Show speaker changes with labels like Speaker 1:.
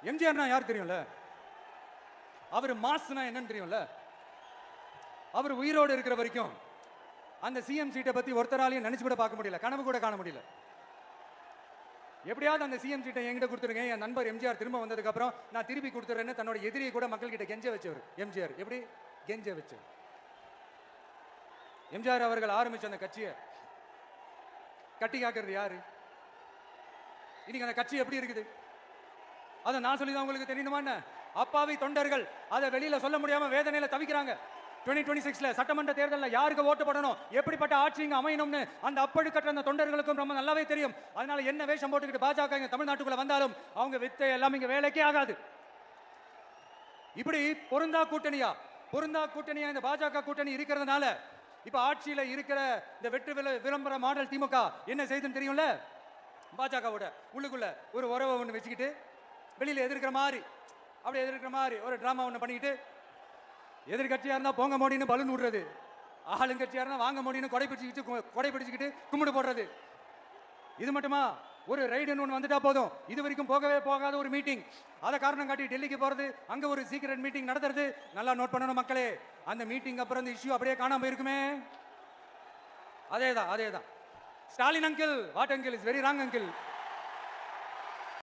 Speaker 1: எம்ஜிஆர்னா யார் தெரியும்ல? அவர் மாஸ்னா என்னன்னு தெரியும்ல? அவர் உயிரோடு இருக்கிற வரைக்கும் அந்த சிஎம் சீட்டை பத்தி ஒருத்தராலையும் நினைச்சு கூட பார்க்க முடியல, கனவு கூட காண முடியல. எப்படியாவது அந்த சிஎம் சீட்டை என்கிட்ட கொடுத்துருங்க, என் நண்பர் எம்ஜிஆர் திரும்ப வந்ததுக்கு அப்புறம் நான் திருப்பி கொடுத்துறேன்னு தன்னோட எதிரியை கூட மக்கள் கிட்ட கெஞ்ச வச்சவர் எம்ஜிஆர். எப்படி கெஞ்ச வச்சவர்? எம்ஜிஆர் அவர்கள் ஆரம்பிச்ச அந்த கட்சியை கட்டி காக்கிறது யாரு? இன்னைக்கு அந்த கட்சி எப்படி இருக்குது? அதை நான் சொல்லிதான் உங்களுக்கு தெரியணுமா? அப்பாவி தொண்டர்கள் அதை வெளியில சொல்ல முடியாம வேதனையில தவிக்கிறாங்க. 2026 சட்டமன்ற தேர்தலில் யாருக்கு ஓட்டு போடணும், எப்படிப்பட்ட ஆட்சி இங்க அமையணும்னு அந்த அப்பழுக்கற்ற அந்த தொண்டர்களுக்கும் ரொம்ப நல்லாவே தெரியும். அதனால என்ன வேஷம் போட்டுக்கிட்டு பாஜக இங்க தமிழ்நாட்டுக்குள்ள வந்தாலும் அவங்க வித்தை எல்லாம் இங்க வேலைக்கே ஆகாது. இப்படி பொருந்தா கூட்டணியா இந்த பாஜக கூட்டணி இருக்கிறதுனால இப்ப ஆட்சியில இருக்கிற இந்த வெற்றி விளம்பர மாடல் திமுக என்ன செய்துன்னு தெரியும்ல? பாஜகவோட உள்ளுக்குள்ள ஒரு உறவை ஒன்று வச்சுக்கிட்டு வெளியில எதிர்க்கிற மாதிரி ஒரு டிராமா ஒன்று பண்ணிக்கிட்டு, எதிர்கட்சியா இருந்தா போங்க மோடின்னு பலூன் விடுறது, ஆளுங்கட்சியா இருந்தா வாங்க மோடின்னு கொடை பிடிச்சிக்கிட்டு கும்பிடு போடுறது. இது மட்டுமா? ஒரு ரைடுன்னு ஒன்று வந்துட்டா போதும், இது வரைக்கும் போகவே போகாத ஒரு மீட்டிங், அதை காரணம் காட்டி டெல்லிக்கு போறது, அங்க ஒரு சீக்ரெட் மீட்டிங் நடத்துறது. நல்லா நோட் பண்ணணும் மக்களே, அந்த மீட்டிங் அப்புறம் இந்த இஷ்யூ அப்படியே காணாம இருக்குமே. அதேதான் Stalin uncle, what uncle is very wrong uncle.